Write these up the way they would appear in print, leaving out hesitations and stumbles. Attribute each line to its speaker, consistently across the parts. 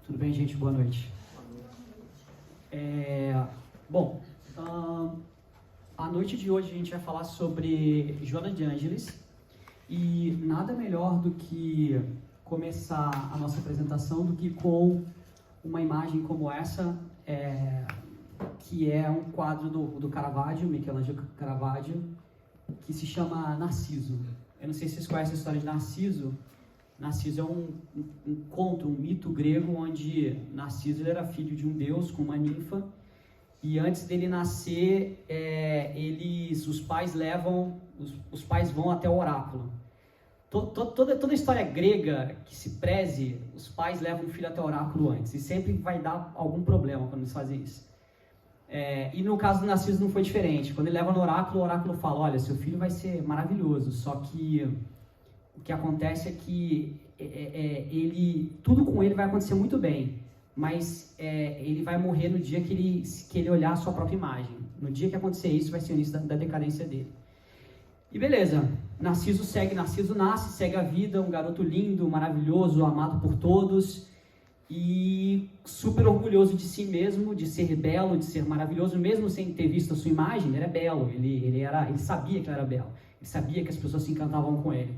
Speaker 1: Tudo bem, gente? Boa noite. Bom, a noite de hoje a gente vai falar sobre Joana de Ângeles e nada melhor do que começar a nossa apresentação do que com uma imagem como essa, que é um quadro do Caravaggio, Michelangelo Caravaggio, que se chama Narciso. Eu não sei se vocês conhecem a história de Narciso. Narciso é um conto, um mito grego, onde Narciso era filho de um deus com uma ninfa, e antes dele nascer, os pais vão até o oráculo. Toda a história grega que se preze, os pais levam o filho até o oráculo antes, e sempre vai dar algum problema quando eles fazem isso. E no caso do Narciso não foi diferente. Quando ele leva no oráculo, o oráculo fala: olha, seu filho vai ser maravilhoso, só que o que acontece é que tudo com ele vai acontecer muito bem, mas ele vai morrer no dia que ele olhar a sua própria imagem. No dia que acontecer isso, vai ser o início da decadência dele. E beleza, Narciso nasce, segue a vida, um garoto lindo, maravilhoso, amado por todos, e super orgulhoso de si mesmo, de ser belo, de ser maravilhoso, mesmo sem ter visto a sua imagem. Ele era belo, ele sabia que ele era belo, ele sabia que as pessoas se encantavam com ele.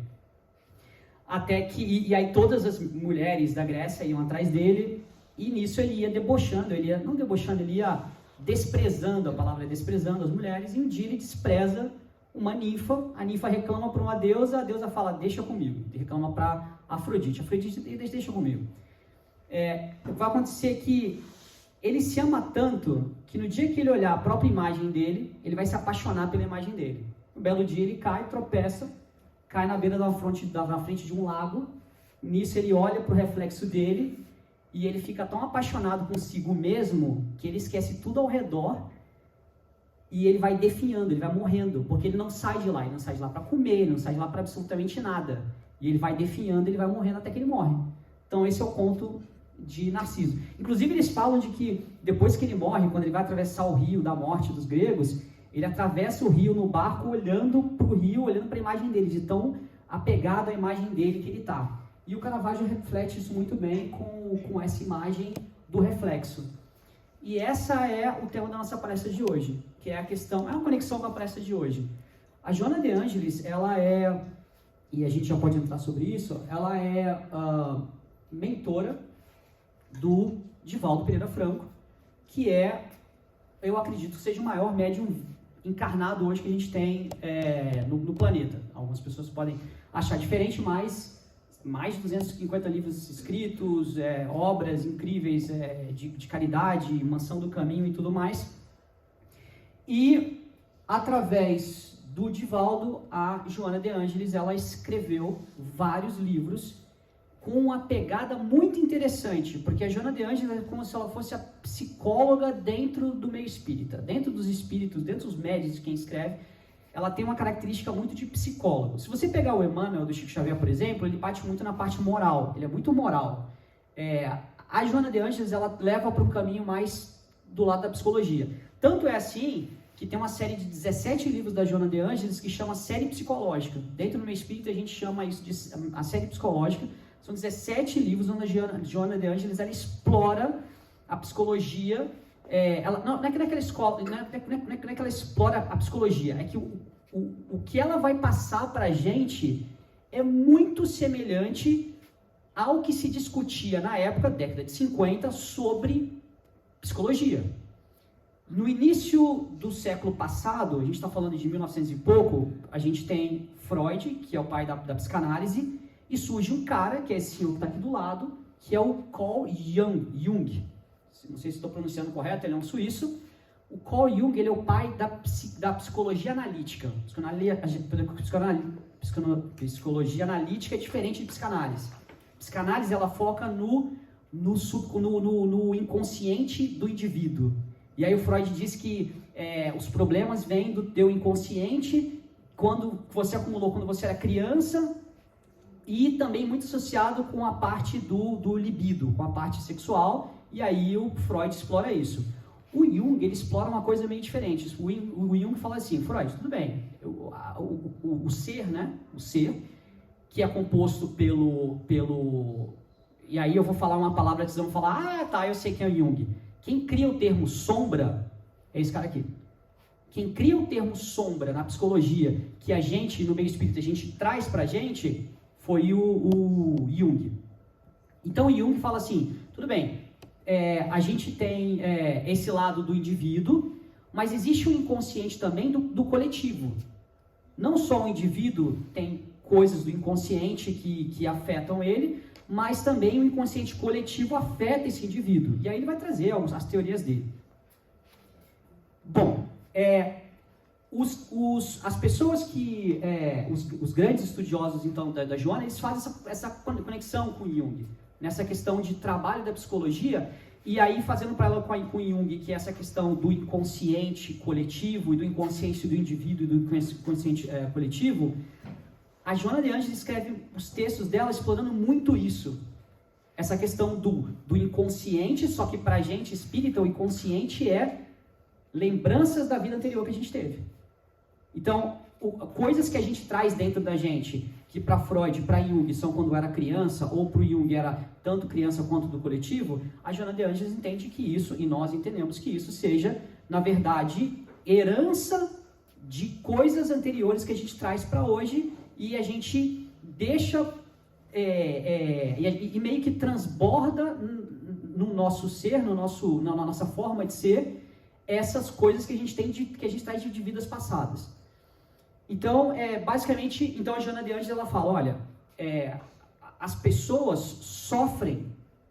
Speaker 1: E aí todas as mulheres da Grécia iam atrás dele, e nisso ele ia debochando, ele ia desprezando, a palavra é desprezando as mulheres, e um dia ele despreza uma ninfa, a ninfa reclama para uma deusa, a deusa fala: deixa comigo, reclama para Afrodite deixa comigo. Vai acontecer que ele se ama tanto, que no dia que ele olhar a própria imagem dele, ele vai se apaixonar pela imagem dele. Um belo dia ele tropeça, cai na beira na frente de um lago. Nisso ele olha para o reflexo dele e ele fica tão apaixonado consigo mesmo que ele esquece tudo ao redor e ele vai definhando, ele vai morrendo, porque ele não sai de lá para comer, ele não sai de lá para absolutamente nada, e ele vai definhando, ele vai morrendo até que ele morre. Então esse é o conto de Narciso. Inclusive eles falam de que depois que ele morre, quando ele vai atravessar o rio da morte dos gregos, ele atravessa o rio no barco olhando para o rio, olhando para a imagem dele, de tão apegado à imagem dele que ele está. E o Caravaggio reflete isso muito bem com essa imagem do reflexo. E essa é o tema da nossa palestra de hoje, que é uma conexão com a palestra de hoje. A Joana de Ângeles, e a gente já pode entrar sobre isso, ela é mentora do Divaldo Pereira Franco, que eu acredito que seja o maior médium encarnado hoje que a gente tem no planeta. Algumas pessoas podem achar diferente, mas mais de 250 livros escritos, obras incríveis de caridade, Mansão do Caminho e tudo mais. E através do Divaldo, a Joana de Ângeles, ela escreveu vários livros com uma pegada muito interessante, porque a Joana de Ângeles é como se ela fosse a psicóloga dentro do meio espírita, dentro dos espíritos, dentro dos médiuns de quem escreve. Ela tem uma característica muito de psicólogo. Se você pegar o Emmanuel do Chico Xavier, por exemplo, ele bate muito na parte moral, ele é muito moral. A Joana de Ângeles, ela leva para um caminho mais do lado da psicologia. Tanto é assim que tem uma série de 17 livros da Joana de Ângeles que chama série psicológica. Dentro do meio espírita a gente chama isso de a série psicológica. São 17 livros onde a Joana de Ângeles ela explora a psicologia. Não é que ela explora a psicologia, é que o que ela vai passar para a gente é muito semelhante ao que se discutia na época, década de 50, sobre psicologia. No início do século passado, a gente está falando de 1900 e pouco, a gente tem Freud, que é o pai da psicanálise, e surge um cara, que é esse senhor que está aqui do lado, que é o Carl Jung. Não sei se estou pronunciando correto, ele é um suíço. O Carl Jung, ele é o pai da psicologia analítica. Psicologia analítica é diferente de psicanálise. Psicanálise, ela foca no inconsciente do indivíduo. E aí o Freud diz que os problemas vêm do teu inconsciente, quando você acumulou quando você era criança, e também muito associado com a parte do libido, com a parte sexual. E aí o Freud explora isso. O Jung, ele explora uma coisa meio diferente. O Jung fala assim: Freud, tudo bem, o ser, né? O ser, que é composto pelo e aí eu vou falar uma palavra, vocês vão falar, tá, eu sei quem é o Jung. Quem cria o termo sombra é esse cara aqui. Quem cria o termo sombra na psicologia, que a gente, no meio espírita, a gente traz pra gente, foi o Jung. Então o Jung fala assim, tudo bem, a gente tem esse lado do indivíduo, mas existe um inconsciente também do coletivo. Não só o indivíduo tem coisas do inconsciente que afetam ele, mas também o inconsciente coletivo afeta esse indivíduo. E aí ele vai trazer as teorias dele. Bom, as pessoas que, os grandes estudiosos então da Joana, eles fazem essa conexão com Jung, nessa questão de trabalho da psicologia, e aí fazendo para ela com Jung, que é essa questão do inconsciente coletivo, e do inconsciente do indivíduo e do inconsciente coletivo, a Joana de Ângeles escreve os textos dela explorando muito isso. Essa questão do inconsciente, só que para a gente espírita, o inconsciente é lembranças da vida anterior que a gente teve. Então, coisas que a gente traz dentro da gente, que para Freud, para Jung, são quando era criança, ou para o Jung era tanto criança quanto do coletivo, a Joana de Ângeles entende que isso, e nós entendemos que isso seja, na verdade, herança de coisas anteriores que a gente traz para hoje, e a gente deixa, e meio que transborda no nosso ser, na nossa forma de ser, essas coisas que a gente tem, que a gente traz de vidas passadas. Então, basicamente, então a Joana de Ângeles, ela fala, olha, as pessoas sofrem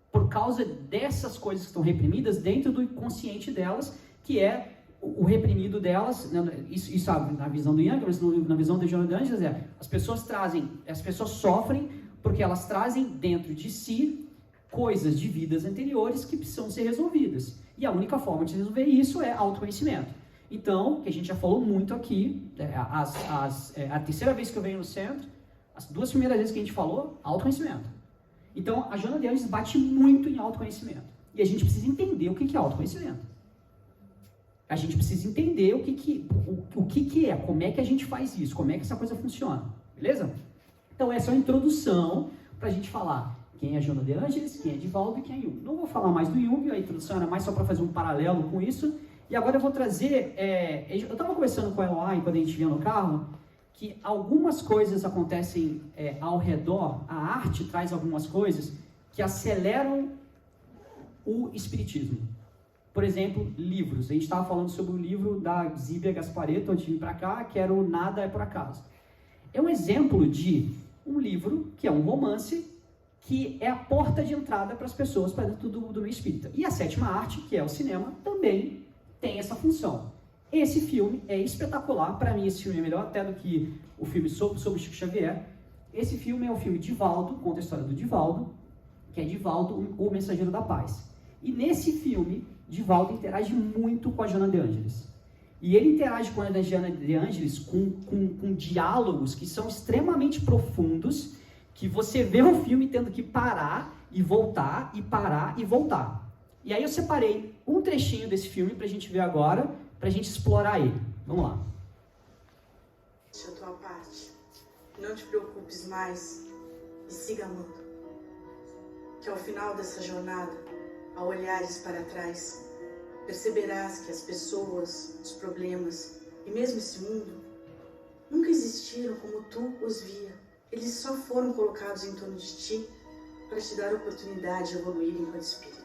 Speaker 1: por causa dessas coisas que estão reprimidas dentro do inconsciente delas, que é o reprimido delas, isso na visão do Jung, mas na visão da Joana de Ângeles as pessoas sofrem porque elas trazem dentro de si coisas de vidas anteriores que precisam ser resolvidas. E a única forma de resolver isso é autoconhecimento. Então, que a gente já falou muito aqui, a terceira vez que eu venho no centro, as 2 primeiras vezes que a gente falou, autoconhecimento. Então, a Joana de Ângeles bate muito em autoconhecimento. E a gente precisa entender o que é autoconhecimento. A gente precisa entender o que é, como é que a gente faz isso, como é que essa coisa funciona. Beleza? Então, essa é uma introdução para a gente falar quem é Joana de Ângeles, quem é Divaldo e quem é Jung. Não vou falar mais do Jung, a introdução era mais só para fazer um paralelo com isso. E agora eu vou trazer, eu estava conversando com a Eloy quando a gente vinha no carro, que algumas coisas acontecem ao redor, a arte traz algumas coisas que aceleram o espiritismo. Por exemplo, livros. A gente estava falando sobre o livro da Zíbia Gasparetto, antes de vir para cá, que era o Nada é por Acaso. É um exemplo de um livro, que é um romance, que é a porta de entrada para as pessoas para dentro do meio espírita. E a 7ª arte, que é o cinema, também tem essa função. Esse filme é espetacular, para mim esse filme é melhor até do que o filme sobre Chico Xavier. Esse filme é o filme Divaldo, conta a história do Divaldo, que é Divaldo, o Mensageiro da Paz. E nesse filme, Divaldo interage muito com a Joana de Ângeles. E ele interage com a Joana de Ângeles com diálogos que são extremamente profundos, que você vê o filme tendo que parar e voltar, e parar e voltar. E aí eu separei um trechinho desse filme pra gente ver agora, pra gente explorar ele. Vamos lá.
Speaker 2: Deixa a tua parte. Não te preocupes mais e siga amando. Que ao final dessa jornada, ao olhares para trás, perceberás que as pessoas, os problemas e mesmo esse mundo nunca existiram como tu os via. Eles só foram colocados em torno de ti para te dar a oportunidade de evoluir enquanto espírito.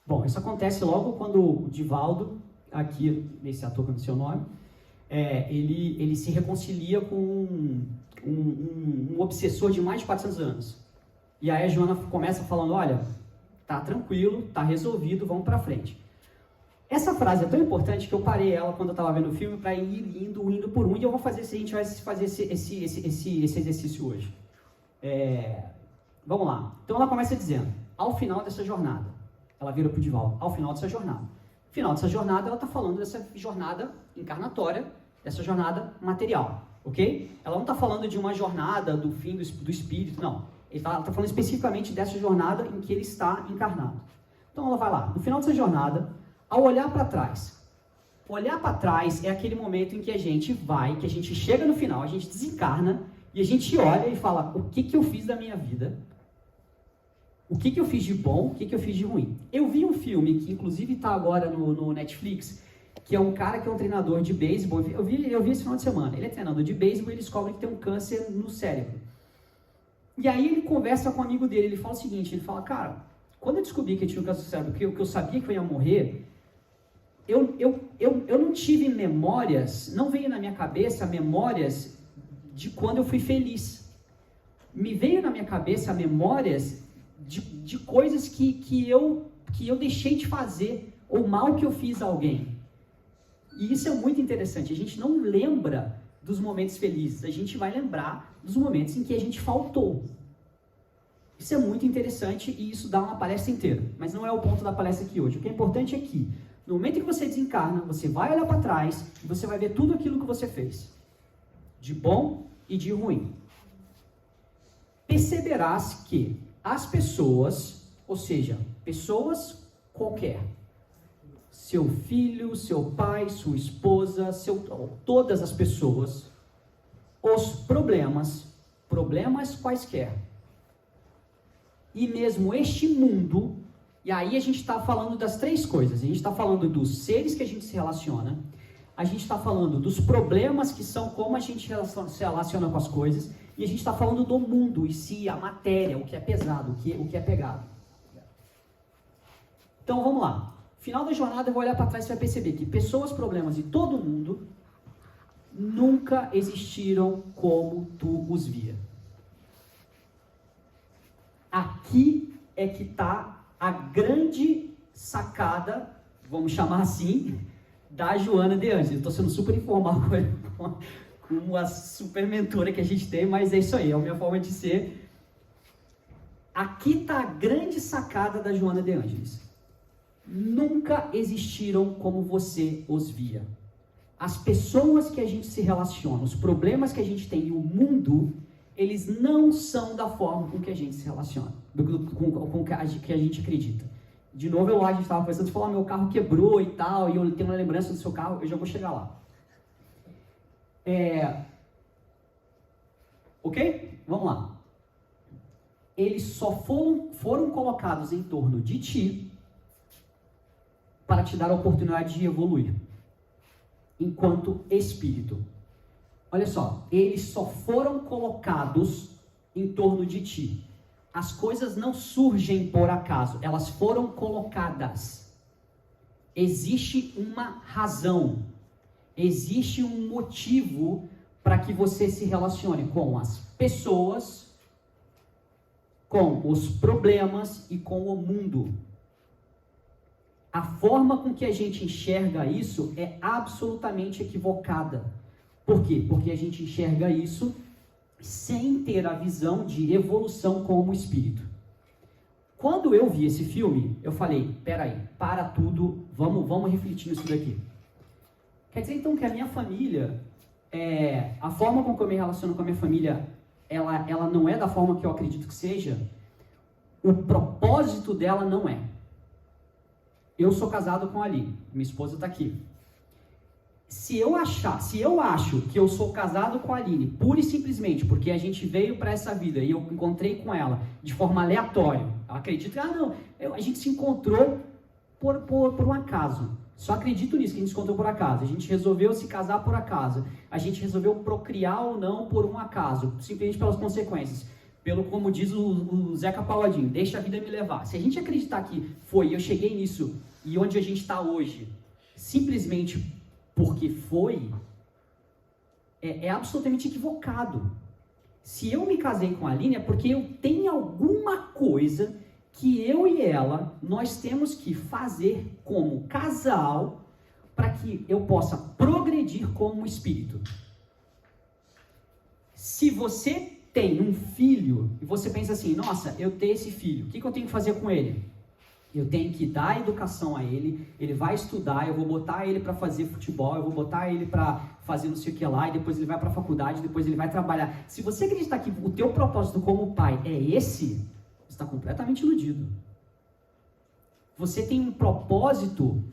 Speaker 1: Bom, isso acontece logo quando o Divaldo, aqui nesse ator que eu não sei o nome, ele se reconcilia com um obsessor de mais de 400 anos. E aí a Joana começa falando, olha, tá tranquilo, tá resolvido, vamos pra frente. Essa frase é tão importante que eu parei ela quando eu estava vendo o filme para ir indo por um, e eu vou fazer, a gente vai fazer esse exercício hoje. Vamos lá. Então ela começa dizendo, ao final dessa jornada, ela vira para o Divaldo, ao final dessa jornada. No final dessa jornada, ela está falando dessa jornada encarnatória, dessa jornada material, ok? Ela não está falando de uma jornada do fim do espírito, não. Ela está falando especificamente dessa jornada em que ele está encarnado. Então ela vai lá, no final dessa jornada, ao olhar para trás. Olhar para trás é aquele momento em que a gente chega no final, a gente desencarna, E a gente olha e fala, o que eu fiz da minha vida? O que eu fiz de bom? O que eu fiz de ruim? Eu vi um filme, que inclusive está agora no Netflix, que é um cara que é um treinador de beisebol. Eu vi esse final de semana. Ele é treinador de beisebol e ele descobre que tem um câncer no cérebro. E aí ele conversa com um amigo dele, ele fala o seguinte, ele fala, cara, quando eu descobri que eu tinha um câncer no cérebro, que eu sabia que eu ia morrer, eu não tive memórias, não veio na minha cabeça memórias de quando eu fui feliz. Me veio na minha cabeça memórias de coisas que eu deixei de fazer, ou mal que eu fiz a alguém. E isso é muito interessante, a gente não lembra dos momentos felizes, a gente vai lembrar dos momentos em que a gente faltou. Isso é muito interessante e isso dá uma palestra inteira, mas não é o ponto da palestra aqui hoje. O que é importante é que, no momento em que você desencarna, você vai olhar para trás e você vai ver tudo aquilo que você fez, de bom e de ruim. Perceberás que as pessoas, ou seja, pessoas qualquer, seu filho, seu pai, sua esposa, todas as pessoas, os problemas quaisquer, e mesmo este mundo, e aí a gente está falando das três coisas, a gente está falando dos seres que a gente se relaciona, a gente está falando dos problemas que são como a gente se relaciona com as coisas, e a gente está falando do mundo em si, a matéria, o que é pesado, o que é pegado. Então vamos lá. Final da jornada, eu vou olhar para trás e vai perceber que pessoas, problemas e todo mundo nunca existiram como tu os via. Aqui é que está a grande sacada, vamos chamar assim, da Joana de Ângeles. Estou sendo super informal com a super mentora que a gente tem, mas é isso aí, é a minha forma de ser. Aqui está a grande sacada da Joana de Ângeles. Nunca existiram como você os via. As pessoas que a gente se relaciona, os problemas que a gente tem e o mundo, eles não são da forma com que a gente se relaciona, com que a gente acredita. De novo, a gente estava pensando, você falou, meu carro quebrou e tal, e eu tenho uma lembrança do seu carro, eu já vou chegar lá. Ok? Vamos lá. Eles só foram colocados em torno de ti para te dar a oportunidade de evoluir enquanto espírito. Olha só, eles só foram colocados em torno de ti. As coisas não surgem por acaso, elas foram colocadas. Existe uma razão, existe um motivo para que você se relacione com as pessoas, com os problemas e com o mundo. A forma com que a gente enxerga isso é absolutamente equivocada. Por quê? Porque a gente enxerga isso sem ter a visão de evolução como espírito. Quando eu vi esse filme, eu falei, peraí, para tudo, vamos refletir nisso daqui. Quer dizer então que a minha família, a forma com que eu me relaciono com a minha família, ela não é da forma que eu acredito que seja? O propósito dela não é. Eu sou casado com a Aline, minha esposa está aqui. Se eu acho que eu sou casado com a Aline, pura e simplesmente porque a gente veio para essa vida e eu encontrei com ela de forma aleatória, eu acredito que, a gente se encontrou por um acaso. Só acredito nisso, que a gente se encontrou por acaso. A gente resolveu se casar por acaso. A gente resolveu procriar ou não por um acaso, simplesmente pelas consequências. Como diz o Zeca Pagodinho, deixa a vida me levar. Se a gente acreditar que eu cheguei nisso e onde a gente está hoje, simplesmente porque foi, é absolutamente equivocado. Se eu me casei com a Aline é porque eu tenho alguma coisa que eu e ela, nós temos que fazer como casal para que eu possa progredir como espírito. Se você tem um filho e você pensa assim, nossa, eu tenho esse filho, o que eu tenho que fazer com ele? Eu tenho que dar educação a ele, ele vai estudar, eu vou botar ele para fazer futebol, eu vou botar ele para fazer não sei o que lá, e depois ele vai para a faculdade, depois ele vai trabalhar. Se você acreditar que o teu propósito como pai é esse, você está completamente iludido. Você tem um propósito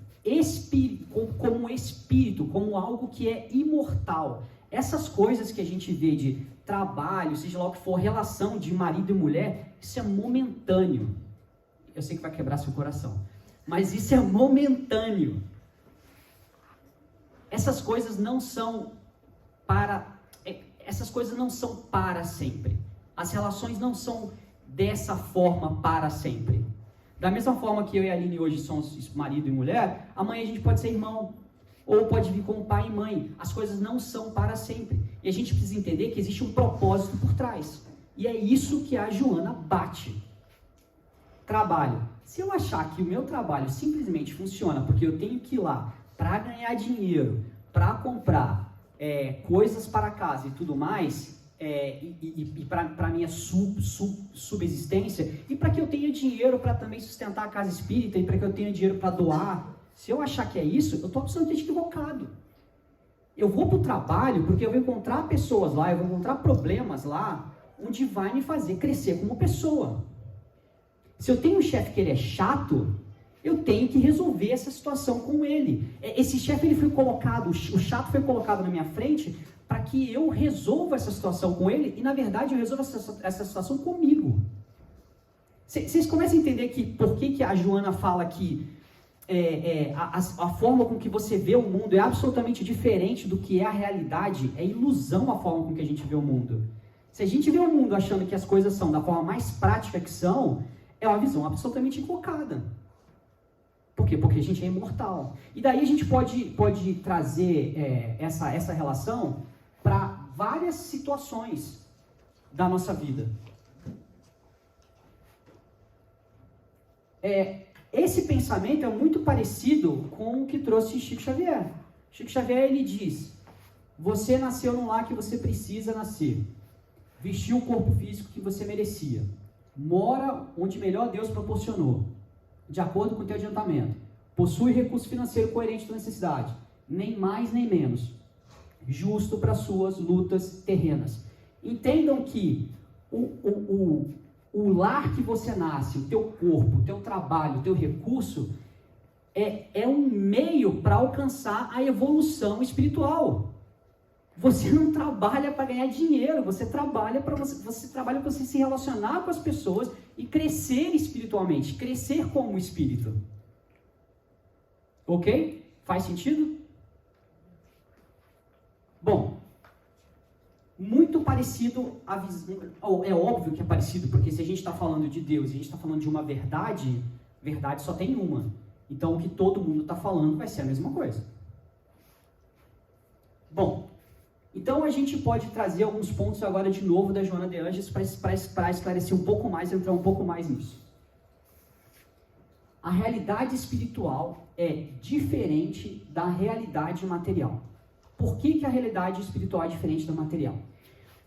Speaker 1: como espírito, como algo que é imortal. Essas coisas que a gente vê de trabalho, seja lá o que for, relação de marido e mulher, isso é momentâneo. Eu sei que vai quebrar seu coração, mas isso é momentâneo. Essas coisas não são para sempre. As relações não são dessa forma para sempre. Da mesma forma que eu e a Aline hoje somos marido e mulher, amanhã a gente pode ser irmão, ou pode vir como pai e mãe. As coisas não são para sempre. E a gente precisa entender que existe um propósito por trás. E é isso que a Joana bate. Trabalho. Se eu achar que o meu trabalho simplesmente funciona porque eu tenho que ir lá para ganhar dinheiro, para comprar coisas para casa e tudo mais, e para a minha subsistência, e para que eu tenha dinheiro para também sustentar a casa espírita, e para que eu tenha dinheiro para doar, se eu achar que é isso, eu estou absolutamente equivocado. Eu vou para o trabalho porque eu vou encontrar pessoas lá, eu vou encontrar problemas lá, onde vai me fazer crescer como pessoa. Se eu tenho um chefe que ele é chato, eu tenho que resolver essa situação com ele. Esse chefe, ele foi colocado, o chato foi colocado na minha frente para que eu resolva essa situação com ele, e na verdade eu resolvo essa situação comigo. Vocês começam a entender que por que a Joana fala que a forma com que você vê o mundo é absolutamente diferente do que é a realidade, é ilusão a forma com que a gente vê o mundo. Se a gente vê o mundo achando que as coisas são da forma mais prática que são, é uma visão absolutamente equivocada. Por quê? Porque a gente é imortal. E daí a gente pode trazer essa relação para várias situações da nossa vida. Esse pensamento é muito parecido com o que trouxe Chico Xavier. Chico Xavier, ele diz: você nasceu num lar que você precisa nascer, vestiu o corpo físico que você merecia, mora onde melhor Deus proporcionou, de acordo com o teu adiantamento, possui recurso financeiro coerente com a necessidade, nem mais nem menos, justo para suas lutas terrenas. Entendam que o lar que você nasce, o teu corpo, o teu trabalho, o teu recurso, é um meio para alcançar a evolução espiritual. Você não trabalha para ganhar dinheiro, você trabalha para você se relacionar com as pessoas e crescer espiritualmente, crescer como espírito. Ok? Faz sentido? Bom, muito parecido, é óbvio que é parecido, porque se a gente está falando de Deus, e a gente está falando de uma verdade, verdade só tem uma. Então o que todo mundo está falando vai ser a mesma coisa. Bom, então a gente pode trazer alguns pontos agora de novo da Joana de Ângeles para esclarecer um pouco mais, entrar um pouco mais nisso. A realidade espiritual é diferente da realidade material. Por que a realidade espiritual é diferente da material?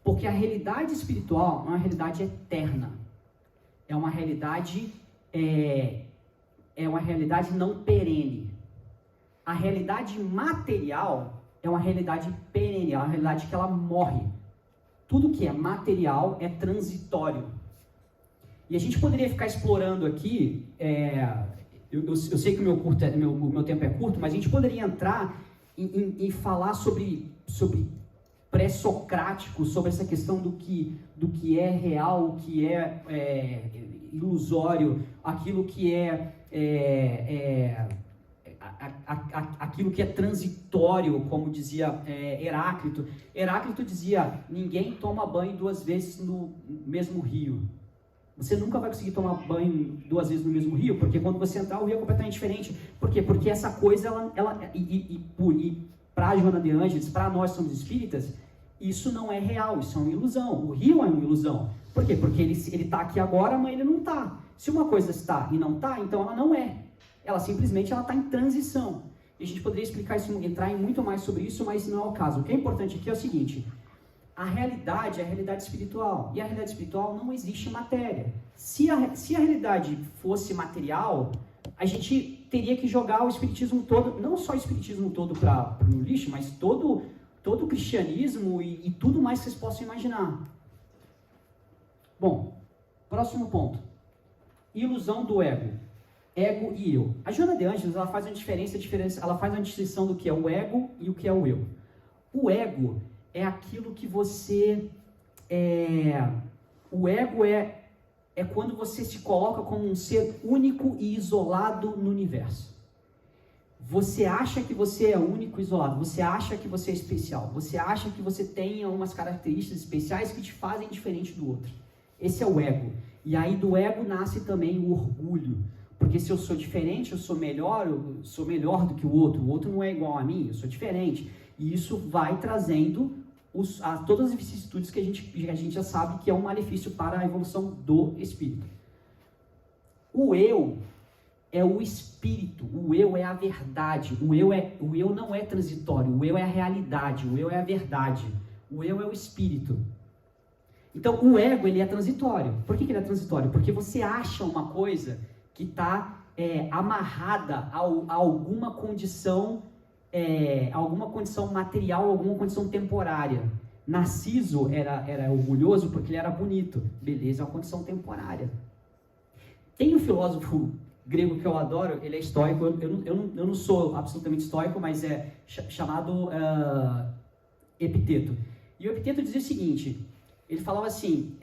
Speaker 1: Porque a realidade espiritual é uma realidade eterna. É uma realidade não perene. A realidade material é uma realidade perene, é uma realidade que ela morre. Tudo que é material é transitório. E a gente poderia ficar explorando aqui, eu sei que o meu tempo é curto, mas a gente poderia entrar em falar sobre pré-socrático, sobre essa questão do que é real, o que é ilusório, aquilo que aquilo que é transitório, como dizia Heráclito. Heráclito dizia: ninguém toma banho 2 vezes no mesmo rio. Você nunca vai conseguir tomar banho 2 vezes no mesmo rio, porque quando você entrar, o rio é completamente diferente. Por quê? Porque essa coisa, para a Joana de Ângeles, para nós somos espíritas, isso não é real, isso é uma ilusão. O rio é uma ilusão. Por quê? Porque ele está aqui agora, mas ele não está. Se uma coisa está e não está, então ela não é. Ela simplesmente está em transição. E a gente poderia explicar isso, entrar em muito mais sobre isso, mas não é o caso. O que é importante aqui é o seguinte: a realidade é a realidade espiritual. E a realidade espiritual não existe matéria. Se a realidade fosse material, a gente teria que jogar o espiritismo todo, não só o espiritismo todo no lixo, mas todo o cristianismo e tudo mais que vocês possam imaginar. Bom, próximo ponto. Ilusão do ego. Ego e eu. A Joana de Ângeles, ela faz uma diferença, ela faz uma distinção do que é o ego e o que é o eu. O ego é aquilo que você o ego é quando você se coloca como um ser único e isolado no universo. Você acha que você é único e isolado, você acha que você é especial, você acha que você tem umas características especiais que te fazem diferente do outro. Esse é o ego. E aí do ego nasce também o orgulho. Porque se eu sou diferente, eu sou melhor do que o outro não é igual a mim, eu sou diferente. E isso vai trazendo todas as vicissitudes que a gente já sabe que é um malefício para a evolução do espírito. O eu é o espírito, o eu é a verdade, o eu não é transitório, o eu é a realidade, o eu é a verdade, o eu é o espírito. Então, o ego, ele é transitório. Por que ele é transitório? Porque você acha uma coisa que está amarrada a alguma condição material, alguma condição temporária. Narciso era orgulhoso porque ele era bonito. Beleza, é uma condição temporária. Tem um filósofo grego que eu adoro, ele é estoico, eu não sou absolutamente estoico, mas é chamado Epiteto. E o Epiteto dizia o seguinte, ele falava assim,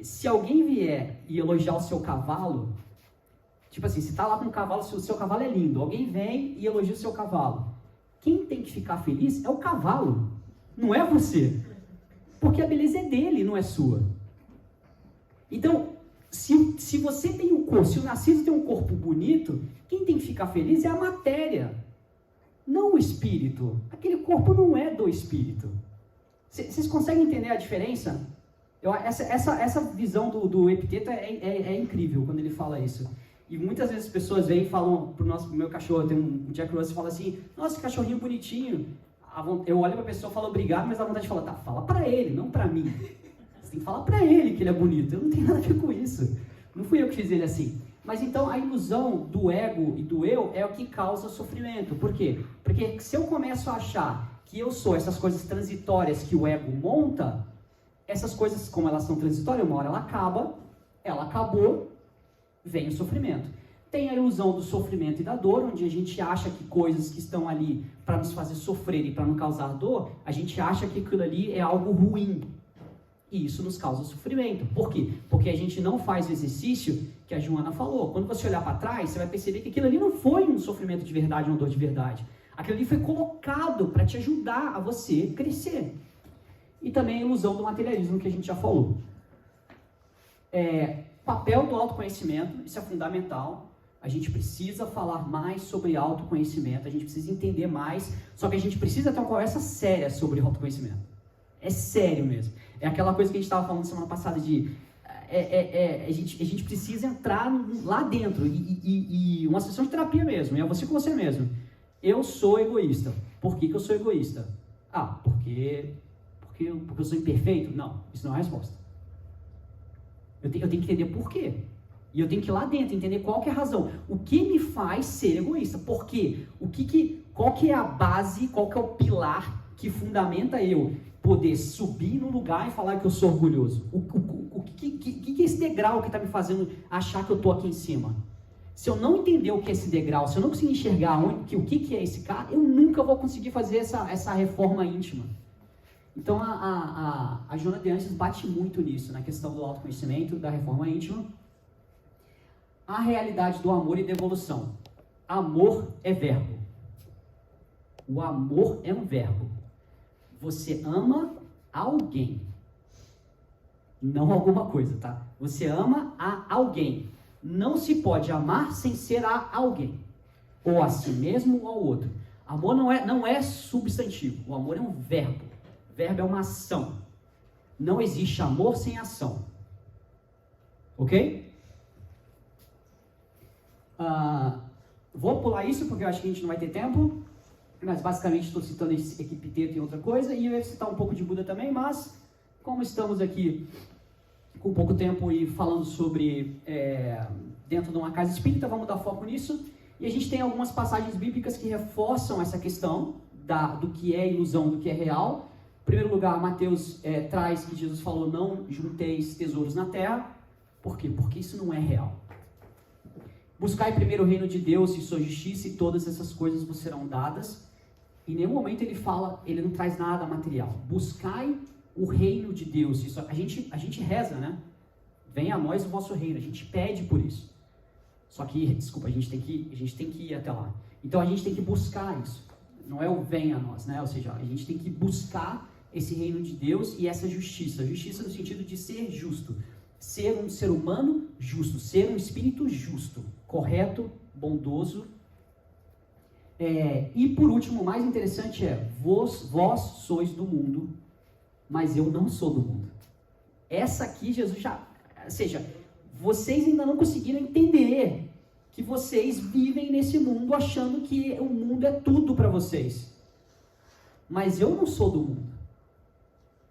Speaker 1: se alguém vier e elogiar o seu cavalo, tipo assim, se está lá com um cavalo, se o seu cavalo é lindo, alguém vem e elogia o seu cavalo, quem tem que ficar feliz é o cavalo, não é você, porque a beleza é dele, não é sua. Então, se você tem se o Narciso tem um corpo bonito, quem tem que ficar feliz é a matéria, não o espírito. Aquele corpo não é do espírito. Vocês conseguem entender a diferença? Essa visão do Epiteto é incrível quando ele fala isso. E muitas vezes as pessoas vêm e falam pro meu cachorro, tem um Jack Russell, fala assim, nossa, que cachorrinho bonitinho. Eu olho pra pessoa e falo obrigado, mas dá vontade de falar, tá, fala pra ele, não pra mim. Você tem que falar pra ele que ele é bonito. Eu não tenho nada a ver com isso. Não fui eu que fiz ele assim. Mas então a ilusão do ego e do eu é o que causa sofrimento. Por quê? Porque se eu começo a achar que eu sou essas coisas transitórias que o ego monta, essas coisas, como elas são transitórias, uma hora ela acabou, vem o sofrimento. Tem a ilusão do sofrimento e da dor, onde a gente acha que coisas que estão ali para nos fazer sofrer e para não causar dor, a gente acha que aquilo ali é algo ruim. E isso nos causa sofrimento. Por quê? Porque a gente não faz o exercício que a Joana falou. Quando você olhar para trás, você vai perceber que aquilo ali não foi um sofrimento de verdade, uma dor de verdade. Aquilo ali foi colocado para te ajudar a você crescer. E também a ilusão do materialismo que a gente já falou. Papel do autoconhecimento, isso é fundamental. A gente precisa falar mais sobre autoconhecimento, a gente precisa entender mais, só que a gente precisa ter uma conversa séria sobre autoconhecimento. É sério mesmo. É aquela coisa que a gente estava falando semana passada de... a gente precisa entrar lá dentro e uma sessão de terapia mesmo, é você com você mesmo. Eu sou egoísta. Por que eu sou egoísta? Porque eu sou imperfeito? Não, isso não é a resposta. Eu tenho que entender por quê. E eu tenho que ir lá dentro, entender qual que é a razão. O que me faz ser egoísta? Por quê? Qual que é a base, qual que é o pilar que fundamenta eu poder subir num lugar e falar que eu sou orgulhoso? O que é esse degrau que está me fazendo achar que eu estou aqui em cima? Se eu não entender o que é esse degrau, se eu não conseguir enxergar o que é esse cara, eu nunca vou conseguir fazer essa reforma íntima. Então a Joana de Anjos bate muito nisso, na questão do autoconhecimento, da reforma íntima. A realidade do amor e da evolução. Amor é verbo. O amor é um verbo. Você ama alguém. Não alguma coisa, tá? Você ama a alguém. Não se pode amar sem ser a alguém. Ou a si mesmo ou ao outro. Amor não é substantivo. O amor é um verbo. Verbo é uma ação. Não existe amor sem ação. Ok? Vou pular isso porque eu acho que a gente não vai ter tempo. Mas basicamente estou citando esse Epiteto e outra coisa. E eu ia citar um pouco de Buda também. Mas como estamos aqui com pouco tempo e falando sobre dentro de uma casa espírita, vamos dar foco nisso. E a gente tem algumas passagens bíblicas que reforçam essa questão do que é ilusão, do que é real. Em primeiro lugar, Mateus traz que Jesus falou, não junteis tesouros na terra. Por quê? Porque isso não é real. Buscai primeiro o reino de Deus e sua justiça e todas essas coisas vos serão dadas. Em nenhum momento ele não traz nada material. Buscai o reino de Deus. Isso, a gente reza, né? Venha a nós o vosso reino, a gente pede por isso. Só que, desculpa, a gente tem que ir até lá. Então a gente tem que buscar isso. Não é o venha a nós, né? Ou seja, a gente tem que buscar esse reino de Deus e essa justiça. Justiça no sentido de ser justo. Ser um ser humano justo. Ser um espírito justo. Correto, bondoso. E por último, o mais interessante é, vós sois do mundo, mas eu não sou do mundo. Essa aqui Jesus já... Ou seja, vocês ainda não conseguiram entender que vocês vivem nesse mundo achando que o mundo é tudo para vocês. Mas eu não sou do mundo.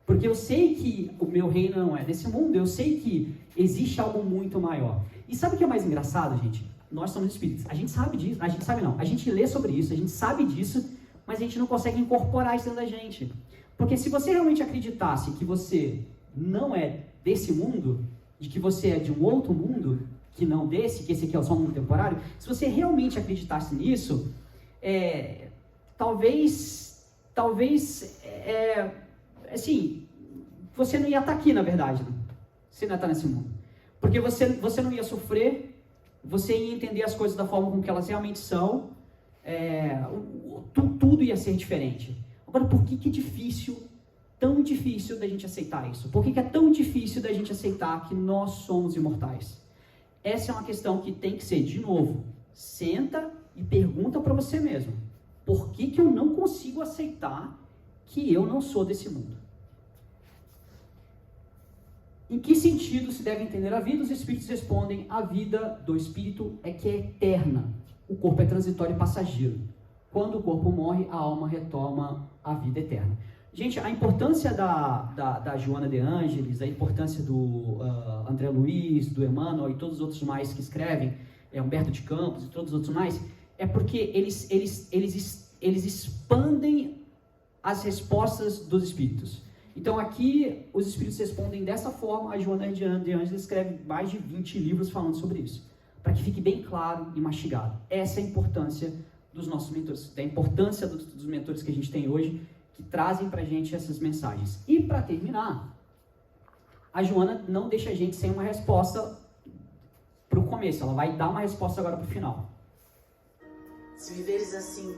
Speaker 1: Porque eu sei que o meu reino não é desse mundo, eu sei que existe algo muito maior. E sabe o que é mais engraçado, gente? Nós somos espíritos. A gente sabe disso, a gente lê sobre isso, a gente sabe disso, mas a gente não consegue incorporar isso dentro da gente. Porque se você realmente acreditasse que você não é desse mundo, de que você é de um outro mundo, que não desse, que esse aqui é só um mundo temporário, se você realmente acreditasse nisso, talvez, assim, você não ia estar aqui, na verdade, né? Você não ia estar nesse mundo. Porque você não ia sofrer, você ia entender as coisas da forma como que elas realmente são, tudo ia ser diferente. Agora, por que é difícil, tão difícil da gente aceitar isso? Por que é tão difícil da gente aceitar que nós somos imortais? Essa é uma questão que tem que ser, de novo, senta e pergunta para você mesmo. Por que eu não consigo aceitar que eu não sou desse mundo? Em que sentido se deve entender a vida? Os espíritos respondem, a vida do espírito é que é eterna. O corpo é transitório e passageiro. Quando o corpo morre, a alma retoma a vida eterna. Gente, a importância da Joana de Ângeles, a importância do André Luiz, do Emmanuel e todos os outros mais que escrevem, Humberto de Campos e todos os outros mais, é porque eles expandem as respostas dos espíritos. Então aqui os espíritos respondem dessa forma. A Joana de Ângeles escreve mais de 20 livros falando sobre isso, para que fique bem claro e mastigado. Essa é a importância dos nossos mentores, da importância dos mentores que a gente tem hoje, que trazem para a gente essas mensagens. E para terminar, a Joana não deixa a gente sem uma resposta para o começo, ela vai dar uma resposta agora para o final.
Speaker 2: Se viveres assim,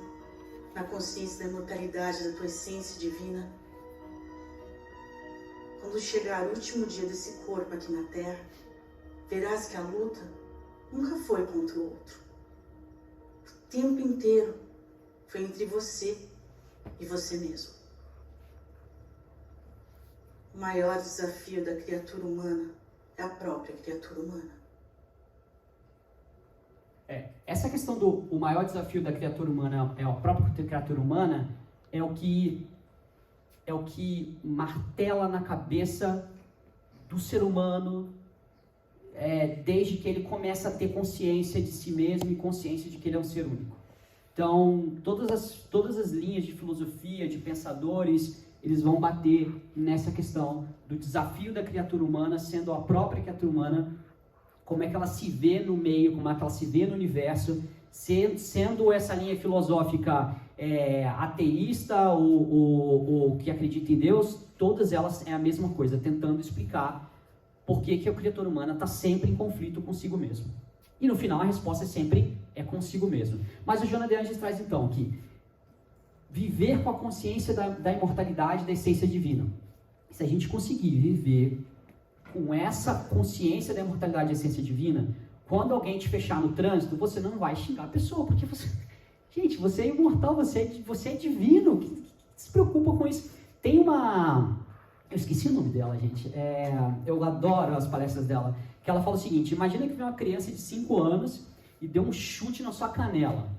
Speaker 2: na consciência da imortalidade da tua essência divina, quando chegar o último dia desse corpo aqui na Terra, verás que a luta nunca foi contra o outro. O tempo inteiro foi entre você e você mesmo. O maior desafio da criatura humana é a própria criatura humana.
Speaker 1: Essa questão do maior desafio da criatura humana é a própria criatura humana, é o que martela na cabeça do ser humano desde que ele começa a ter consciência de si mesmo e consciência de que ele é um ser único. Então, todas as linhas de filosofia, de pensadores, eles vão bater nessa questão do desafio da criatura humana, sendo a própria criatura humana, como é que ela se vê no meio, como é que ela se vê no universo, sendo essa linha filosófica ateísta ou que acredita em Deus, todas elas é a mesma coisa, tentando explicar por que a criatura humana está sempre em conflito consigo mesmo. E no final a resposta sempre é consigo mesmo. Mas o Joana de Ângeles traz então que viver com a consciência da imortalidade, da essência divina. Se a gente conseguir viver com essa consciência da imortalidade, da essência divina, quando alguém te fechar no trânsito, você não vai xingar a pessoa, porque você... Gente, você é imortal, você é divino, que se preocupa com isso? Tem uma... Eu esqueci o nome dela, gente. Eu adoro as palestras dela. Que ela fala o seguinte, imagina que vem uma criança de 5 anos e deu um chute na sua canela.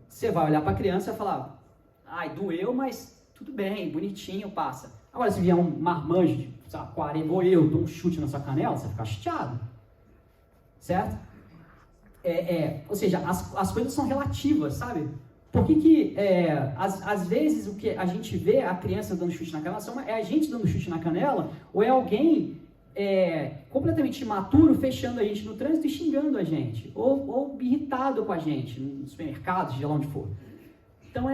Speaker 1: Você vai olhar para a criança e vai falar, ai, doeu, mas tudo bem, bonitinho, passa. Agora, se vier um marmanjo de 40, ou eu, dou um chute na sua canela, você vai ficar chateado. Certo? Ou seja, as coisas são relativas, sabe? Por que às vezes o que a gente vê a criança dando chute na canela, é a gente dando chute na canela, ou é alguém completamente imaturo fechando a gente no trânsito e xingando a gente, ou irritado com a gente, no supermercado, seja lá onde for. Então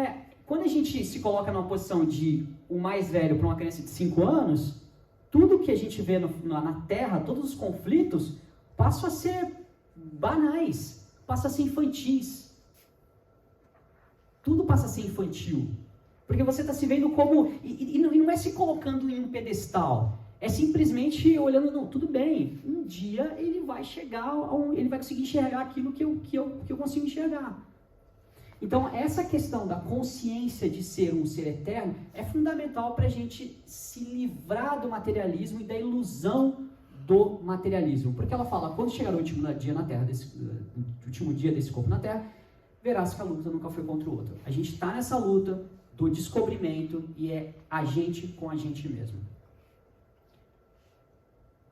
Speaker 1: quando a gente se coloca numa posição de o mais velho para uma criança de 5 anos, tudo que a gente vê na Terra, todos os conflitos, passam a ser banais, passam a ser infantis. Tudo passa a ser infantil. Porque você está se vendo como... E não é se colocando em um pedestal. É simplesmente olhando, não, tudo bem, um dia ele vai chegar, ele vai conseguir enxergar aquilo que eu consigo enxergar. Então, essa questão da consciência de ser um ser eterno é fundamental para a gente se livrar do materialismo e da ilusão do materialismo. Porque ela fala, quando chegar o último dia na Terra, último dia desse corpo na Terra, verás que a luta nunca foi contra o outro. A gente está nessa luta do descobrimento e é a gente com a gente mesmo.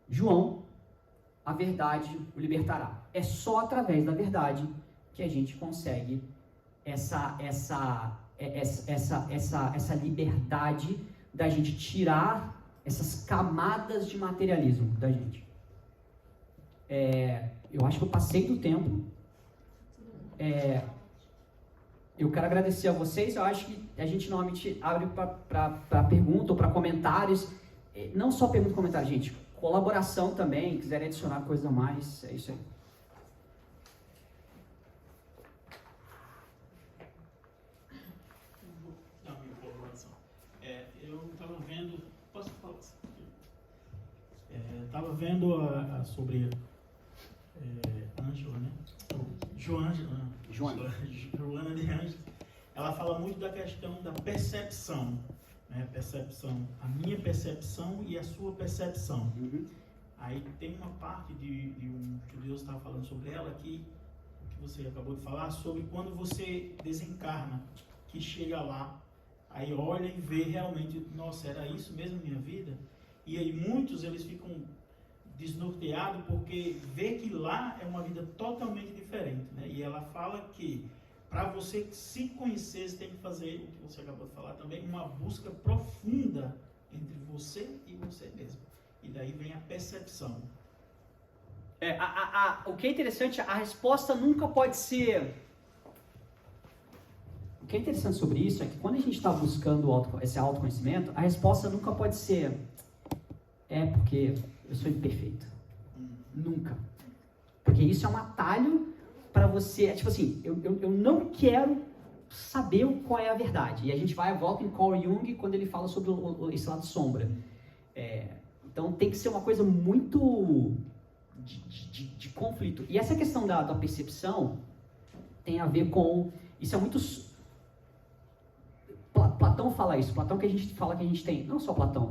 Speaker 1: João, a verdade o libertará. É só através da verdade que a gente consegue essa liberdade da gente tirar essas camadas de materialismo da gente. Eu acho que eu passei do tempo. Eu quero agradecer a vocês. Eu acho que a gente normalmente abre para pergunta ou para comentários. Não só pergunta e comentário, gente. Colaboração também. Quiserem adicionar coisa a mais, é isso aí.
Speaker 3: Estava vendo sobre Ângela, né? Joana de Ângeles. Ela fala muito da questão da percepção, né? Percepção, a minha percepção e a sua percepção.
Speaker 1: Uhum.
Speaker 3: Aí tem uma parte que Deus estava falando sobre ela que você acabou de falar, sobre quando você desencarna, que chega lá, aí olha e vê realmente, nossa, era isso mesmo minha vida? E aí muitos, eles ficam desnorteados porque vê que lá é uma vida totalmente diferente, né? E ela fala que para você se conhecer, você tem que fazer o que você acabou de falar também, uma busca profunda entre você e você mesmo. E daí vem a percepção.
Speaker 1: O que é interessante, a resposta nunca pode ser... O que é interessante sobre isso é que quando a gente está buscando esse autoconhecimento, a resposta nunca pode ser porque eu sou imperfeito. Nunca. Porque isso é um atalho para você, tipo assim, eu não quero saber qual é a verdade. E a gente volta em Carl Jung quando ele fala sobre esse lado sombra. Então tem que ser uma coisa muito de conflito. E essa questão da percepção tem a ver com... Isso é muito... Platão fala isso. Platão que a gente fala que a gente tem... Não só Platão,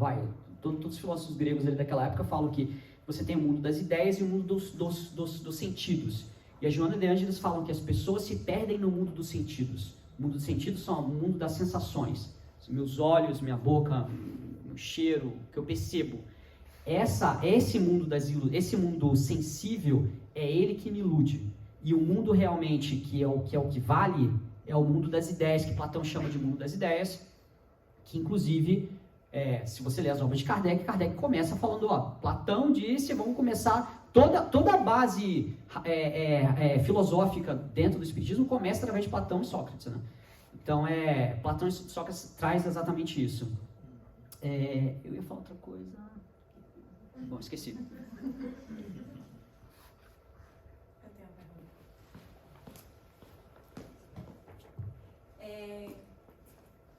Speaker 1: todos os filósofos gregos ali daquela época falam que você tem o mundo das ideias e o mundo dos sentidos. E a Joana de Ângeles falam que as pessoas se perdem no mundo dos sentidos. O mundo dos sentidos são o mundo das sensações. Meus olhos, minha boca, o cheiro, o que eu percebo. Esse mundo sensível é ele que me ilude. E o mundo realmente que é o que vale é o mundo das ideias, que Platão chama de mundo das ideias, que inclusive, se você ler as obras de Kardec começa falando, Platão disse, vamos começar, toda a base filosófica dentro do Espiritismo começa através de Platão e Sócrates, né? Então, Platão e Sócrates traz exatamente isso. Eu ia falar outra coisa... Bom, esqueci.
Speaker 4: Eu tenho uma pergunta.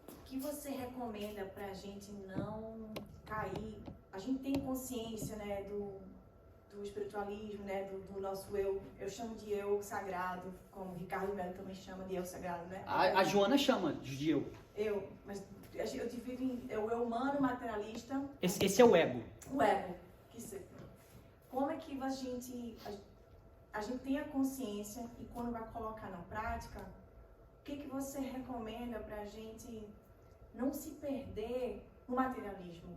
Speaker 4: O que você recomenda para a gente não cair? A gente tem consciência, né, do espiritualismo, né, do nosso eu. Eu chamo de eu sagrado, como o Ricardo Melo também chama de eu sagrado, né?
Speaker 1: A Joana chama de eu.
Speaker 4: Mas eu divido em o eu humano, materialista.
Speaker 1: Esse é o ego.
Speaker 4: O ego. Como é que a gente tem a consciência e quando vai colocar na prática, o que você recomenda para a gente não se perder no materialismo?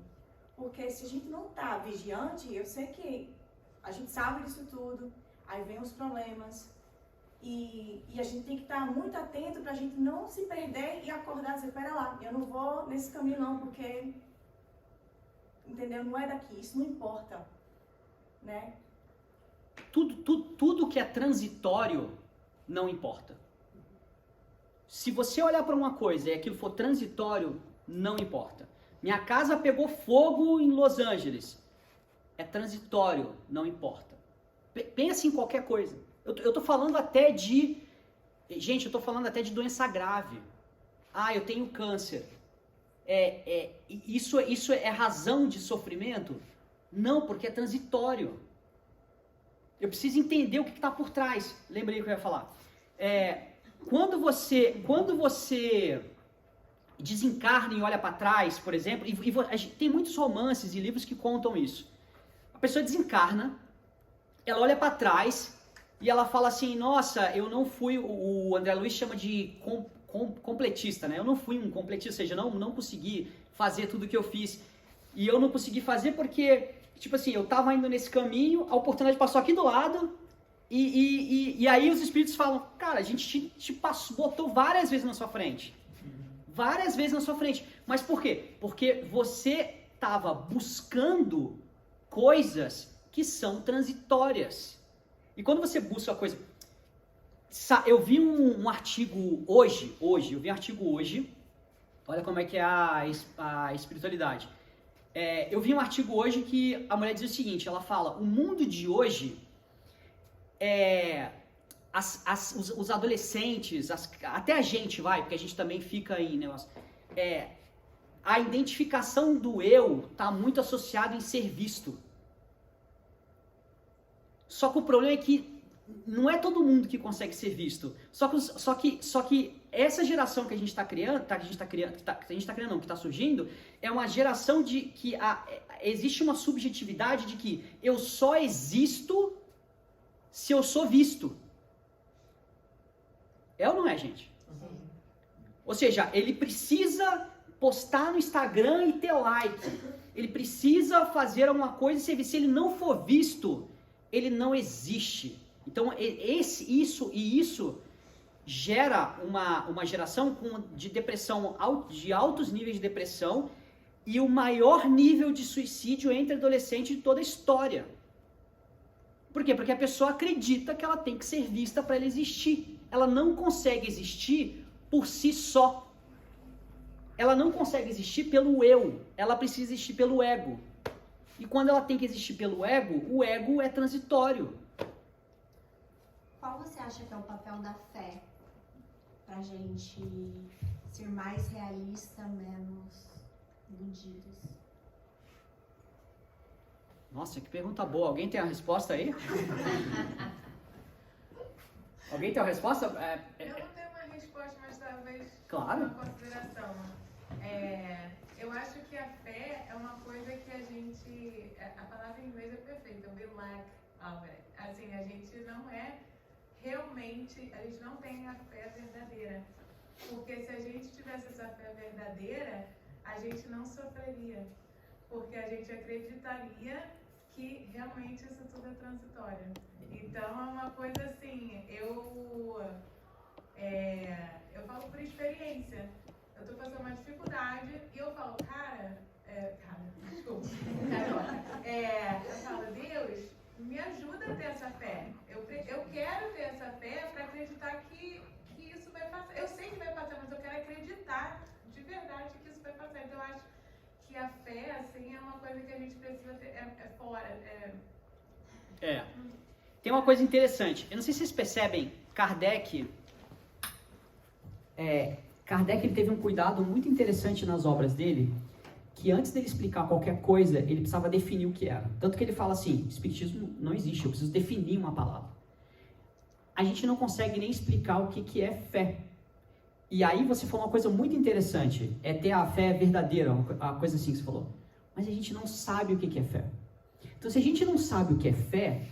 Speaker 4: Porque se a gente não está vigiante, eu sei que a gente sabe disso tudo, aí vem os problemas e a gente tem que estar muito atento para a gente não se perder e acordar e dizer, pera lá, eu não vou nesse caminho não, porque, entendeu? Não é daqui, isso não importa. Né?
Speaker 1: Tudo que é transitório não importa. Se você olhar para uma coisa e aquilo for transitório, não importa. Minha casa pegou fogo em Los Angeles. É transitório, não importa. Pensa em qualquer coisa. Eu tô falando até de... Gente, eu tô falando até de doença grave. Ah, eu tenho câncer. Isso é razão de sofrimento? Não, porque é transitório. Eu preciso entender o que está por trás. Lembrei o que eu ia falar. Quando você desencarna e olha para trás, por exemplo, tem muitos romances e livros que contam isso. A pessoa desencarna, ela olha para trás e ela fala assim, nossa, eu não fui, o André Luiz chama de completista, né? Eu não fui um completista, ou seja, não consegui fazer tudo o que eu fiz. E eu não consegui fazer porque, tipo assim, eu tava indo nesse caminho, a oportunidade passou aqui do lado, e aí os espíritos falam, cara, a gente te botou várias vezes na sua frente. Várias vezes na sua frente. Mas por quê? Porque você estava buscando coisas que são transitórias. E quando você busca a coisa... Eu vi um artigo hoje, olha como é que é a espiritualidade. Eu vi um artigo hoje que a mulher diz o seguinte, ela fala, o mundo de hoje, os adolescentes, até a gente porque a gente também fica em negócio, a identificação do eu está muito associada em ser visto. Só que o problema é que não é todo mundo que consegue ser visto. Só que essa geração que a gente está criando, que está surgindo, é uma geração de que existe uma subjetividade de que eu só existo se eu sou visto. É ou não é, gente? Sim. Ou seja, ele precisa postar no Instagram e ter like. Ele precisa fazer alguma coisa e ser visto. Se ele não for visto, ele não existe. Então, isso gera uma geração de depressão, de altos níveis de depressão e o maior nível de suicídio entre adolescentes de toda a história. Por quê? Porque a pessoa acredita que ela tem que ser vista para ela existir. Ela não consegue existir por si só. Ela não consegue existir pelo eu. Ela precisa existir pelo ego. E quando ela tem que existir pelo ego, o ego é transitório.
Speaker 5: Qual você acha que é o papel da fé pra gente ser mais realista, menos iludidos?
Speaker 1: Nossa, que pergunta boa. Alguém tem a resposta aí? Alguém tem a resposta?
Speaker 6: Eu não tenho uma resposta, mas talvez
Speaker 1: claro.
Speaker 6: Uma consideração. Eu acho que a fé é uma coisa que a gente... A palavra em inglês é perfeita, we lack of it. Assim, a gente não é realmente... A gente não tem a fé verdadeira. Porque se a gente tivesse essa fé verdadeira, a gente não sofreria. Porque a gente acreditaria que realmente isso tudo é transitório. Então é uma coisa assim, eu falo por experiência. Eu tô passando uma dificuldade e eu falo, desculpa, eu falo, Deus, me ajuda a ter essa fé. Eu quero ter essa fé para acreditar que isso vai passar. Eu sei que vai passar, mas eu quero acreditar de verdade que isso vai passar. Então eu acho que a fé, assim, é uma coisa que a gente precisa ter, fora.
Speaker 1: Tem uma coisa interessante. Eu não sei se vocês percebem, Kardec ele teve um cuidado muito interessante nas obras dele, que antes dele explicar qualquer coisa, ele precisava definir o que era. Tanto que ele fala assim, espiritismo não existe, eu preciso definir uma palavra. A gente não consegue nem explicar o que é fé. E aí você falou uma coisa muito interessante, é ter a fé verdadeira, uma coisa assim que você falou. Mas a gente não sabe o que é fé. Então se a gente não sabe o que é fé,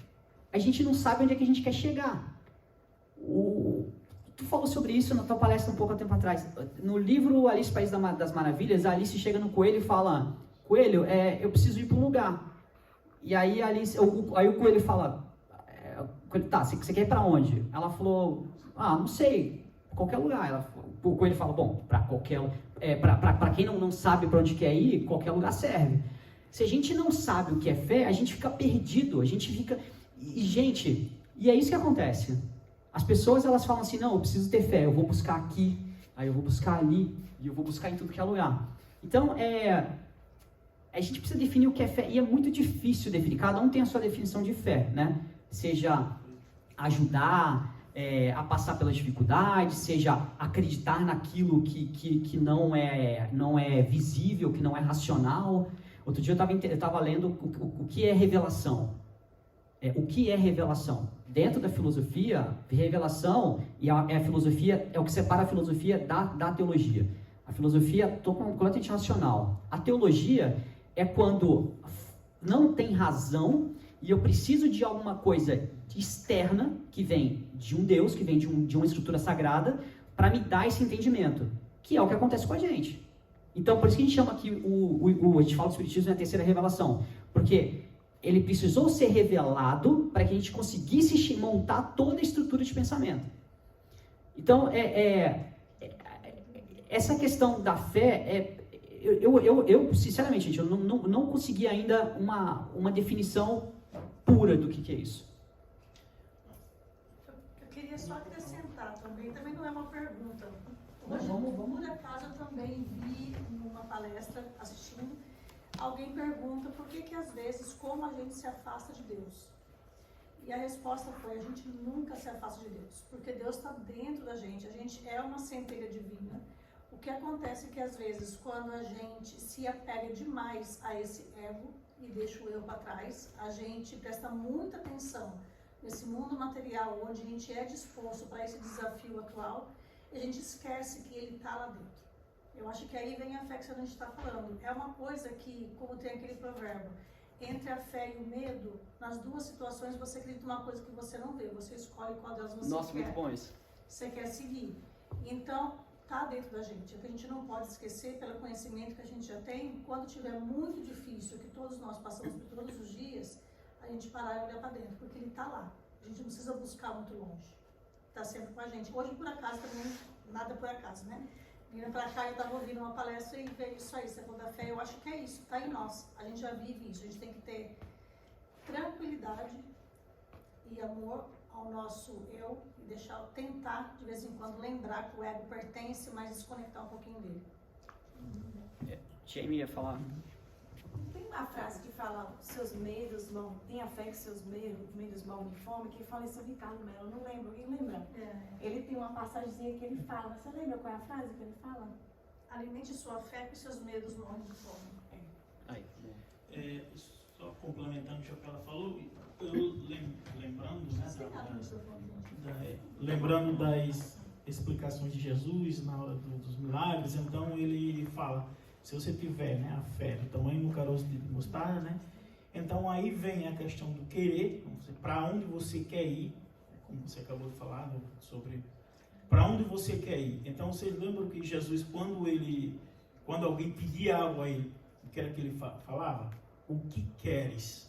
Speaker 1: a gente não sabe onde é que a gente quer chegar. Tu falou sobre isso na tua palestra um pouco tempo atrás. No livro Alice, País das Maravilhas, a Alice chega no Coelho e fala, Coelho, eu preciso ir para um lugar. E aí aí o Coelho fala, tá, você quer ir para onde? Ela falou, não sei, qualquer lugar. O Coelho fala, bom, para quem não sabe para onde quer ir, qualquer lugar serve. Se a gente não sabe o que é fé, a gente fica perdido, a gente fica... E é isso que acontece. As pessoas, elas falam assim, não, eu preciso ter fé, eu vou buscar aqui. Aí eu vou buscar ali, e eu vou buscar em tudo que é lugar. Então, a gente precisa definir o que é fé, e é muito difícil definir, cada um tem a sua definição de fé, né? Seja ajudar a passar pelas dificuldades, seja acreditar naquilo que não é visível, que não é racional. Outro dia eu estava lendo o que é revelação. O que é revelação? Dentro da filosofia, revelação e a filosofia é o que separa a filosofia da teologia. A filosofia é completamente racional. A teologia é quando não tem razão e eu preciso de alguma coisa externa que vem de um Deus, que vem de uma estrutura sagrada, para me dar esse entendimento, que é o que acontece com a gente. Então, por isso que a gente chama aqui, a gente fala do Espiritismo na terceira revelação, porque ele precisou ser revelado para que a gente conseguisse montar toda a estrutura de pensamento. Então, essa questão da fé, eu sinceramente, gente, eu não consegui ainda uma definição pura do que é isso.
Speaker 7: Eu queria só acrescentar também não é uma pergunta. Hoje, por acaso, eu também vi numa palestra, assistindo, alguém pergunta por que às vezes, como a gente se afasta de Deus? E a resposta foi, a gente nunca se afasta de Deus, porque Deus está dentro da gente, a gente é uma centelha divina. O que acontece é que às vezes, quando a gente se apega demais a esse ego e deixa o eu para trás, a gente presta muita atenção nesse mundo material, onde a gente é disposto para esse desafio atual, e a gente esquece que ele está lá dentro. Eu acho que aí vem a fé que a gente está falando. É uma coisa que, como tem aquele provérbio, entre a fé e o medo, nas duas situações você acredita uma coisa que você não vê, você escolhe qual delas você quer seguir. Então, está dentro da gente. O que a gente não pode esquecer, pelo conhecimento que a gente já tem, quando tiver muito difícil, que todos nós passamos por todos os dias, a gente parar e olhar para dentro, porque ele está lá. A gente não precisa buscar muito longe. Está sempre com a gente. Hoje, por acaso, também, nada por acaso, né? Vindo para cá, eu estava ouvindo uma palestra e veio isso aí, segundo a fé, eu acho que é isso, está em nós. A gente já vive isso, a gente tem que ter tranquilidade e amor ao nosso eu e tentar, de vez em quando, lembrar que o ego pertence, mas desconectar um pouquinho dele.
Speaker 1: Jamie ia falar.
Speaker 4: Tem uma frase que fala, seus medos vão, tenha fé que seus medos vão de fome, que fala isso, Ricardo Melo, não lembro, alguém lembra? Ele tem uma passagemzinha que ele fala, você lembra qual é a frase que ele fala?
Speaker 7: Alimente sua fé que seus medos morrem de fome.
Speaker 3: Só complementando o que ela falou, eu lembrando das explicações de Jesus na hora dos milagres, então ele fala, se você tiver, né, a fé do tamanho do caroço de mostarda, né, então aí vem a questão do querer, para onde você quer ir, como você acabou de falar, sobre para onde você quer ir. Então vocês lembram que Jesus, quando alguém pedia algo a ele, o que era que ele falava? O que queres?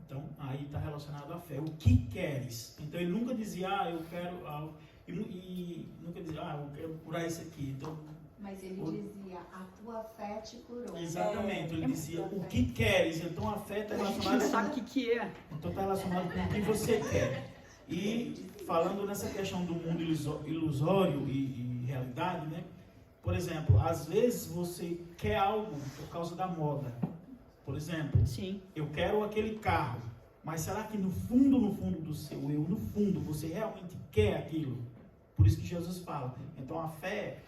Speaker 3: Então aí está relacionado à fé. O que queres? Então ele nunca dizia, eu quero algo, e nunca dizia, eu quero curar isso aqui. Então,
Speaker 5: mas ele dizia, a tua fé te curou.
Speaker 3: Exatamente, ele dizia, o que queres? Então a fé está relacionada...
Speaker 1: A gente não sabe o que é.
Speaker 3: Então está relacionado com o que você quer. E falando nessa questão do mundo ilusório e realidade, né? Por exemplo, às vezes você quer algo por causa da moda. Por exemplo,
Speaker 1: sim,
Speaker 3: eu quero aquele carro, mas será que no fundo do seu eu, no fundo, você realmente quer aquilo? Por isso que Jesus fala. Então a fé,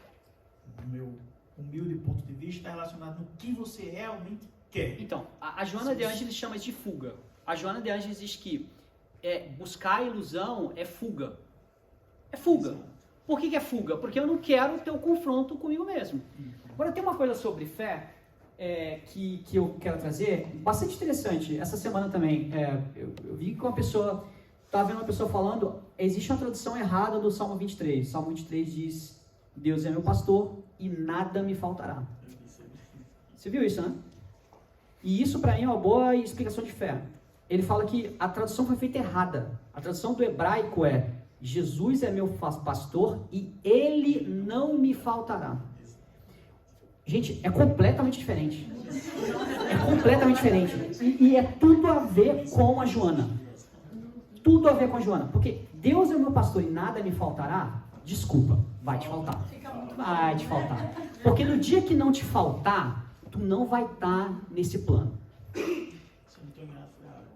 Speaker 3: no meu humilde ponto de vista, está relacionada no que você realmente quer.
Speaker 1: Então, a Joana de Ângeles chama isso de fuga. A Joana de Ângeles diz que buscar a ilusão é fuga. É fuga.
Speaker 3: Exato.
Speaker 1: Por que é fuga? Porque eu não quero ter o confronto comigo mesmo. Agora, tem uma coisa sobre fé que eu quero trazer, bastante interessante. Essa semana também, eu vi que estava vendo uma pessoa falando, existe uma tradução errada do Salmo 23. Salmo 23 diz, Deus é meu pastor e nada me faltará. Você viu isso, né? E isso para mim é uma boa explicação de fé. Ele fala que a tradução foi feita errada. A tradução do hebraico é, Jesus é meu pastor e ele não me faltará. Gente, é completamente diferente. É completamente diferente. E é tudo a ver com a Joana. Tudo a ver com a Joana. Porque Deus é o meu pastor e nada me faltará, desculpa. vai te faltar.
Speaker 7: Fica muito
Speaker 1: Vai te faltar. Porque no dia que não te faltar, tu não vai estar nesse plano.
Speaker 3: Se eu não estou enganado, foi a outra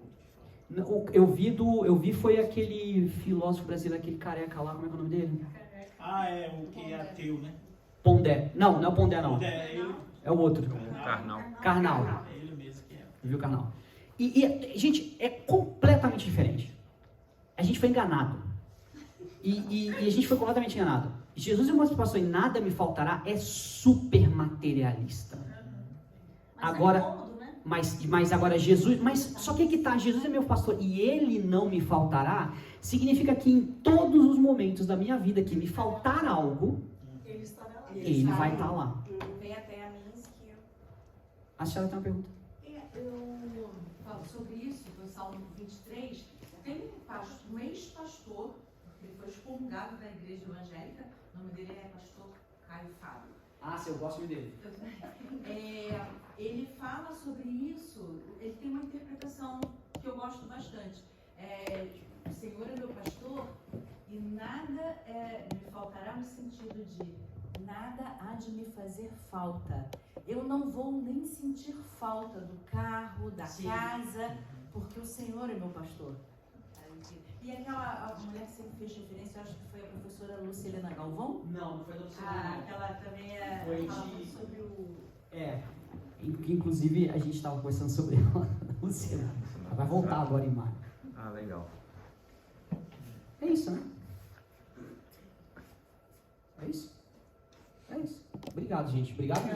Speaker 3: que falou.
Speaker 1: Eu vi foi aquele filósofo brasileiro, aquele careca lá, como é que é o nome dele?
Speaker 3: Ah, é o que é ateu, né?
Speaker 1: Pondé. Não, não é o Pondé, não.
Speaker 3: É ele.
Speaker 1: É o outro.
Speaker 8: Carnal.
Speaker 1: Karnal.
Speaker 3: É ele mesmo que é.
Speaker 1: Viu, Karnal? Gente, é completamente diferente. A gente foi enganado. E a gente foi completamente enganado. Jesus e o pastor, e nada me faltará, é super materialista.
Speaker 7: Mas
Speaker 1: Agora,
Speaker 7: é cômodo, né?
Speaker 1: mas agora Jesus, mas só que tá, Jesus é meu pastor e ele não me faltará, significa que em todos os momentos da minha vida que me faltar algo,
Speaker 7: Ele estará lá.
Speaker 1: ele vai estar lá.
Speaker 4: Vem até a mim que eu...
Speaker 1: A senhora tem uma pergunta?
Speaker 9: Eu falo sobre isso, no Salmo 23, tem um ex-pastor, ele foi excomungado da igreja evangélica, o nome dele é pastor Caio Fábio.
Speaker 1: Ah, sim, eu gosto dele.
Speaker 9: Ele fala sobre isso, ele tem uma interpretação que eu gosto bastante. O Senhor é meu pastor e nada me faltará, no sentido de nada há de me fazer falta. Eu não vou nem sentir falta do carro, da casa, porque o Senhor é meu pastor. E aquela a mulher que sempre fez referência, eu acho que foi a professora Lucilena Galvão?
Speaker 1: Não foi da
Speaker 9: Aquela também
Speaker 1: Foi
Speaker 9: fala
Speaker 1: de-
Speaker 9: sobre o...
Speaker 1: Inclusive a gente estava conversando sobre ela, Luciana. Ela vai voltar agora em maio.
Speaker 8: Ah, legal.
Speaker 1: É isso, né? É isso? É isso. Obrigado, gente. Obrigado mesmo.